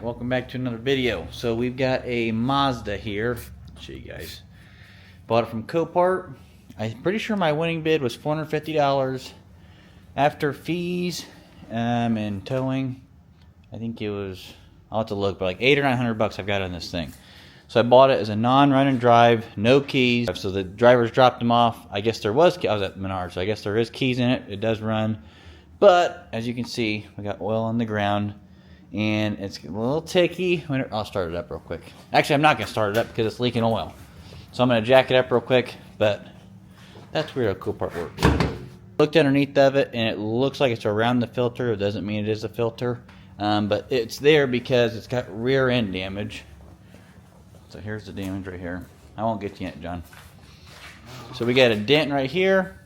Alright, welcome back to another video. So we've got a Mazda here. I'll show you guys. Bought it from Copart. I'm pretty sure my winning bid was $450. After fees and towing, I think it was, I'll have to look, but like $800 or $900 I've got on this thing. So I bought it as a non-run and drive, no keys. So the drivers dropped them off. I guess there was, I was at Menards, so I guess there is keys in it. It does run. But as you can see, we got oil on the ground. And it's a little ticky. I'll start it up real quick. Actually, I'm not going to start it up because it's leaking oil. So I'm going to jack it up real quick, but that's weird how Copart works. Looked underneath of it, and it looks like it's around the filter. It doesn't mean it is a filter, but it's there because it's got rear end damage. So here's the damage right here. I won't get to yet, John. So we got a dent right here.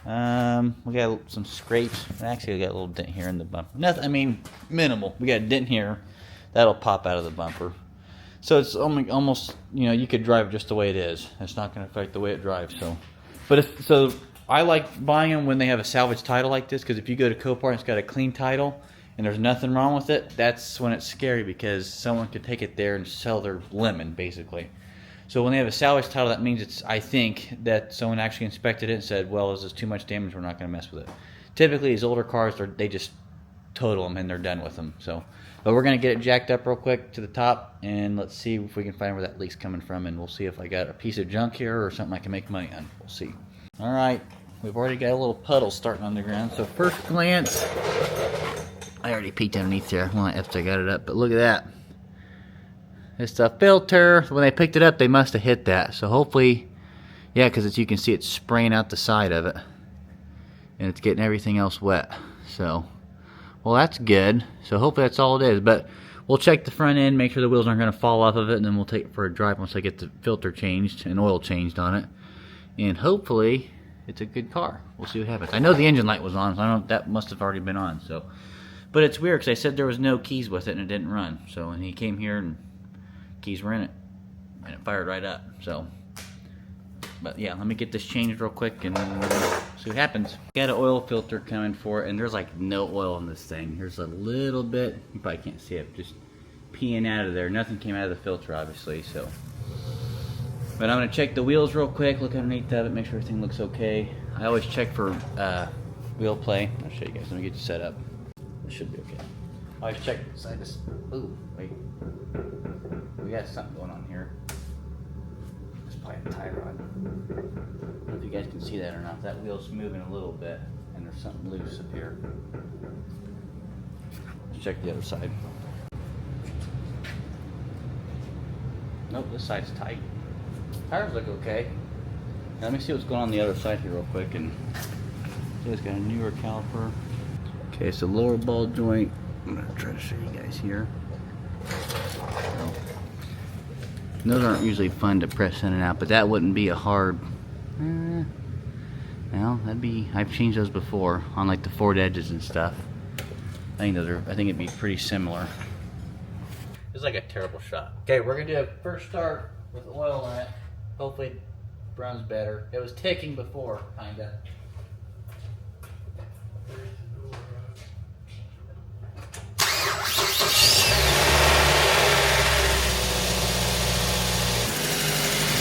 We got some scrapes. Actually, we got a little dent here in the bumper. Nothing, I mean, minimal. We got a dent here. That'll pop out of the bumper. So it's almost, you know, you could drive just the way it is. It's not going to affect the way it drives. So I like buying them when they have a salvage title like this, because if you go to Copart and it's got a clean title and there's nothing wrong with it, that's when it's scary, because someone could take it there and sell their lemon, basically. So when they have a salvage title, that means it's, I think, that someone actually inspected it and said, well, this is too much damage, we're not going to mess with it. Typically, these older cars, they just total them and they're done with them. So, but we're going to get it jacked up real quick to the top, and let's see if we can find where that leak's coming from, and we'll see if I got a piece of junk here or something I can make money on. We'll see. All right, we've already got a little puddle starting on the ground. So first glance, I already peeked underneath there after I got it up, but look at that. It's a filter. When they picked it up, they must have hit that. So hopefully, yeah, because as you can see, it's spraying out the side of it. And it's getting everything else wet. So, well, that's good. So hopefully that's all it is. But we'll check the front end, make sure the wheels aren't going to fall off of it, and then we'll take it for a drive once I get the filter changed and oil changed on it. And hopefully, it's a good car. We'll see what happens. I know the engine light was on, so I don't, that must have already been on. So, but it's weird because I said there was no keys with it and it didn't run. So, and he came here and keys were in it, and it fired right up. So, but yeah, let me get this changed real quick and see what happens. Got an oil filter coming for it, and there's like no oil in this thing. Here's a little bit. You probably can't see it, just peeing out of there. Nothing came out of the filter, obviously. So, but I'm gonna check the wheels real quick, look underneath of it, make sure everything looks okay. I always check for wheel play. I'll show you guys. Let me get you set up. This should be okay. I always check side this. Ooh, wait. We got something going on here. It's probably a tie rod. I don't know if you guys can see that or not. That wheel's moving a little bit, and there's something loose up here. Let's check the other side. Nope, this side's tight. Tires look okay. Now let me see what's going on the other side here real quick. And so it's got a newer caliper. Okay, so lower ball joint. I'm gonna try to show you guys here. Those aren't usually fun to press in and out, but that wouldn't be a hard, well, that'd be, I've changed those before on like the Ford Edges and stuff. I think it'd be pretty similar. It's like a terrible shot. Okay, we're gonna do a first start with oil on it. Hopefully it runs better. It was ticking before, kinda.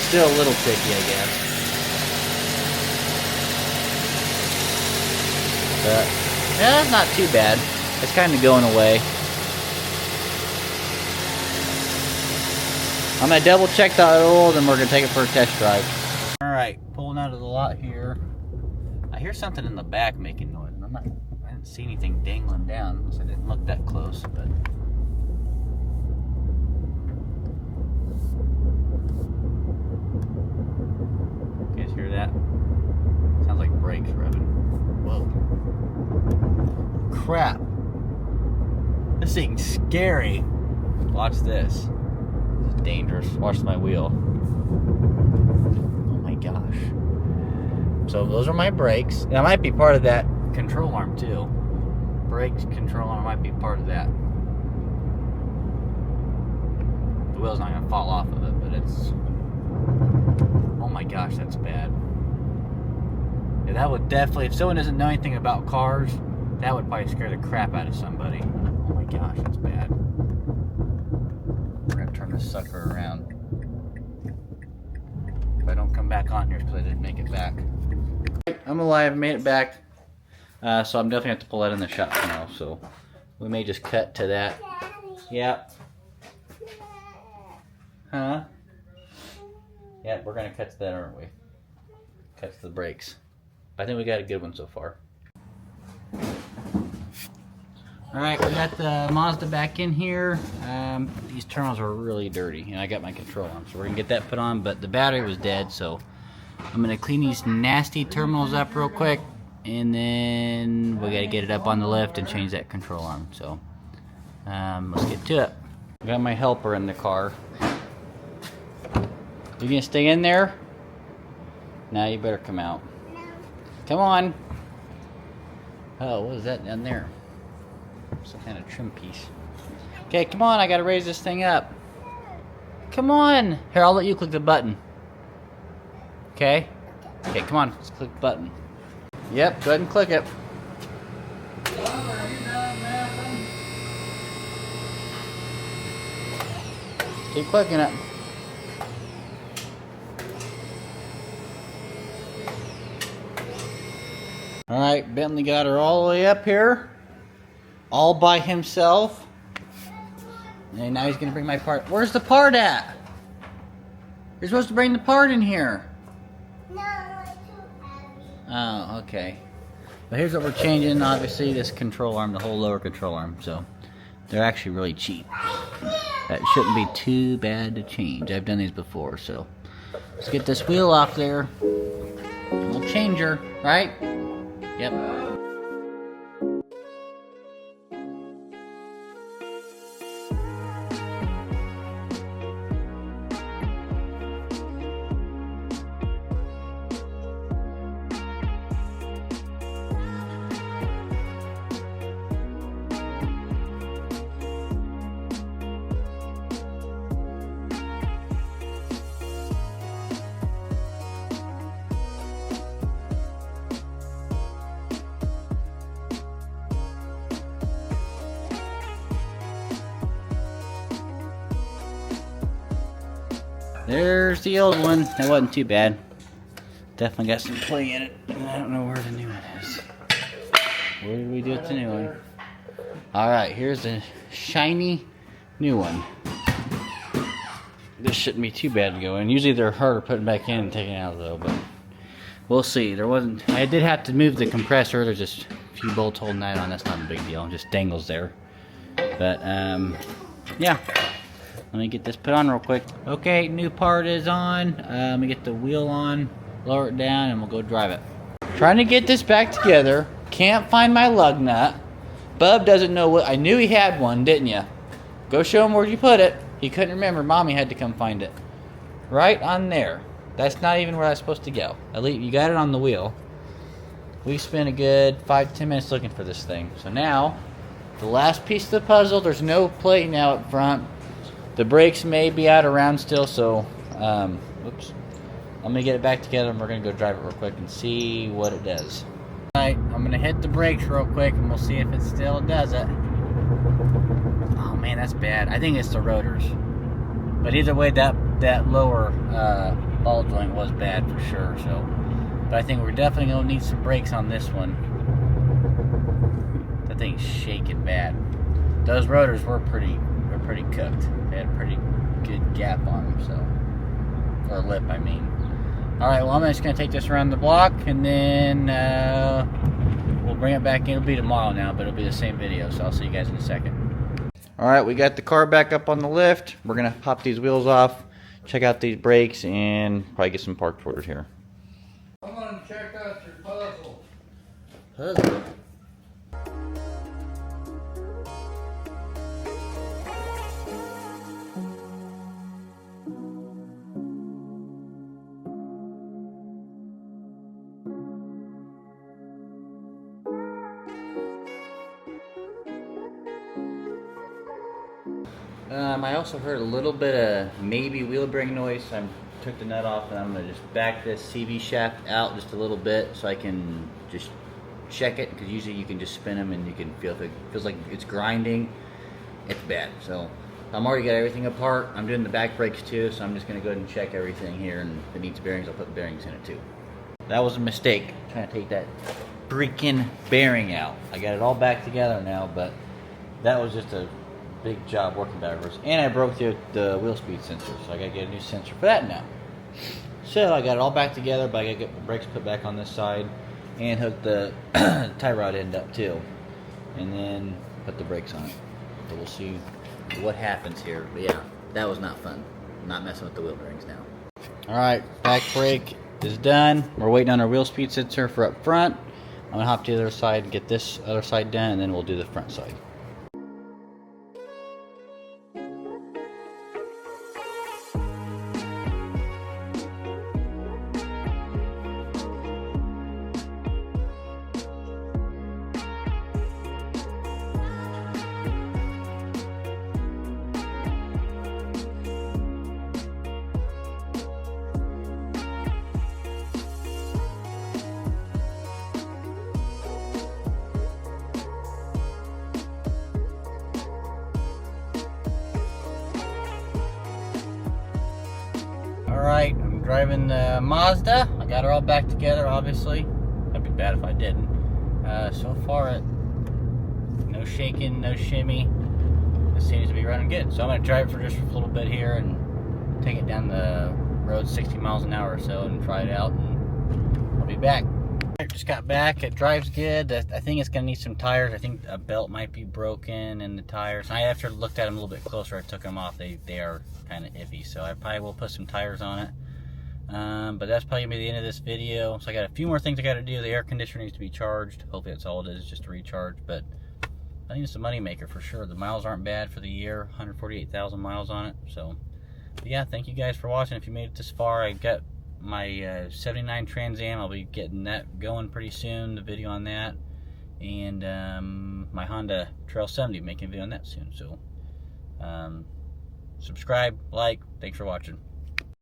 Still a little tricky, I guess. But yeah, it's not too bad. It's kind of going away. I'm gonna double check the oil, then we're gonna take it for a test drive. All right, pulling out of the lot here. I hear something in the back making noise. I didn't see anything dangling down, unless I didn't look that close. But hear that? Sounds like brakes revving. Whoa. Crap. This thing's scary. Watch this. This is dangerous. Watch my wheel. Oh my gosh. So those are my brakes. That might be part of that control arm too. Brakes, control arm might be part of that. The wheel's not gonna fall off of it, but it's... Oh my gosh, that's bad. Yeah, that would definitely, if someone doesn't know anything about cars, that would probably scare the crap out of somebody. Oh my gosh, that's bad. sucker around. If I don't come back on here, it's because I didn't make it back. I'm alive, made it back. So I'm definitely going to have to pull that in the shop now. So we may just cut to that. Yep. Huh? Yeah, we're going to cut to that, aren't we? Cut to the brakes. I think we got a good one so far. Alright, we got the Mazda back in here. These terminals are really dirty, and I got my control on, so we're going to get that put on, but the battery was dead, so I'm going to clean these nasty terminals up real quick, and then we got to get it up on the lift and change that control arm, so let's get to it. I got my helper in the car. You gonna stay in there? Now you better come out. Come on. Oh, what is that down there? Some kind of trim piece. Okay, come on, I gotta raise this thing up. Come on. Here, I'll let you click the button. Okay? Okay, come on, let's click the button. Yep, go ahead and click it. Keep clicking it. Alright, Bentley got her all the way up here. All by himself. And now he's going to bring my part. Where's the part at? You're supposed to bring the part in here. No, it's too heavy. Oh, okay. But here's what we're changing. Obviously, this control arm, the whole lower control arm. So, they're actually really cheap. That shouldn't be too bad to change. I've done these before, so. Let's get this wheel off there. We'll change her, right? Yep. There's the old one. That wasn't too bad. Definitely got some play in it. I don't know where the new one is. Where did we do with the new one? Alright, here's the shiny new one. This shouldn't be too bad to go in. Usually they're harder putting back in and taking out though, but we'll see. There wasn't. I did have to move the compressor. There's just a few bolts holding that on. That's not a big deal. It just dangles there. But yeah. Let me get this put on real quick. Okay, new part is on. Let me get the wheel on, lower it down, and we'll go drive it. Trying to get this back together. Can't find my lug nut. Bub doesn't know what. I knew he had one, didn't you? Go show him where you put it. He couldn't remember. Mommy had to come find it. Right on there. That's not even where I was supposed to go. At least you got it on the wheel. We spent a good 5-10 minutes looking for this thing. So now, the last piece of the puzzle. There's no plate now up front. The brakes may be out around still, so, whoops. Let me get it back together and we're going to go drive it real quick and see what it does. Alright, I'm going to hit the brakes real quick and we'll see if it still does it. Oh man, that's bad. I think it's the rotors. But either way, that lower ball joint was bad for sure, so. But I think we're definitely going to need some brakes on this one. That thing's shaking bad. Those rotors were pretty cooked. They had a pretty good gap on them, so, or lip, I mean. Alright, well, I'm just going to take this around the block, and then we'll bring it back in. It'll be tomorrow now, but it'll be the same video, so I'll see you guys in a second. Alright, we got the car back up on the lift. We're going to pop these wheels off, check out these brakes, and probably get some parts ordered here. Come on and check out your puzzle. Puzzle? I also heard a little bit of maybe wheel bearing noise, so I took the nut off and I'm going to just back this CV shaft out just a little bit so I can just check it, because usually you can just spin them and you can feel if it feels like it's grinding, it's bad. So I'm already got everything apart. I'm doing the back brakes too, so I'm just gonna go ahead and check everything here, and if it needs bearings, I'll put the bearings in it too. That was a mistake, trying to take that freaking bearing out. I got it all back together now, but that was just a big job working backwards. And I broke the wheel speed sensor, so I gotta get a new sensor for that now. So I got it all back together, but I gotta get the brakes put back on this side and hook the tie rod end up too, and then put the brakes on it. So we'll see what happens here. But yeah, that was not fun. I'm not messing with the wheel bearings now. All right, back brake is done. We're waiting on our wheel speed sensor for up front. I'm gonna hop to the other side and get this other side done, and then we'll do the front side. Alright, I'm driving the Mazda. I got her all back together, obviously. That'd be bad if I didn't. So far, no shaking, no shimmy. This seems to be running good. So I'm going to drive it for just a little bit here and take it down the road 60 miles an hour or so and try it out, and I'll be back. I just got back. It drives good. I think it's going to need some tires. I think a belt might be broken in the tires. I after looked at them a little bit closer, I took them off. They are kind of iffy, so I probably will put some tires on it. But that's probably going to be the end of this video. So I got a few more things I got to do. The air conditioner needs to be charged. Hopefully that's all it is, just a recharge. But I think it's a money maker for sure. The miles aren't bad for the year. 148,000 miles on it. So but yeah, thank you guys for watching. If you made it this far, I got my 79 Trans Am. I'll be getting that going pretty soon, the video on that, and my Honda Trail 70, making a video on that soon. So subscribe, like, thanks for watching.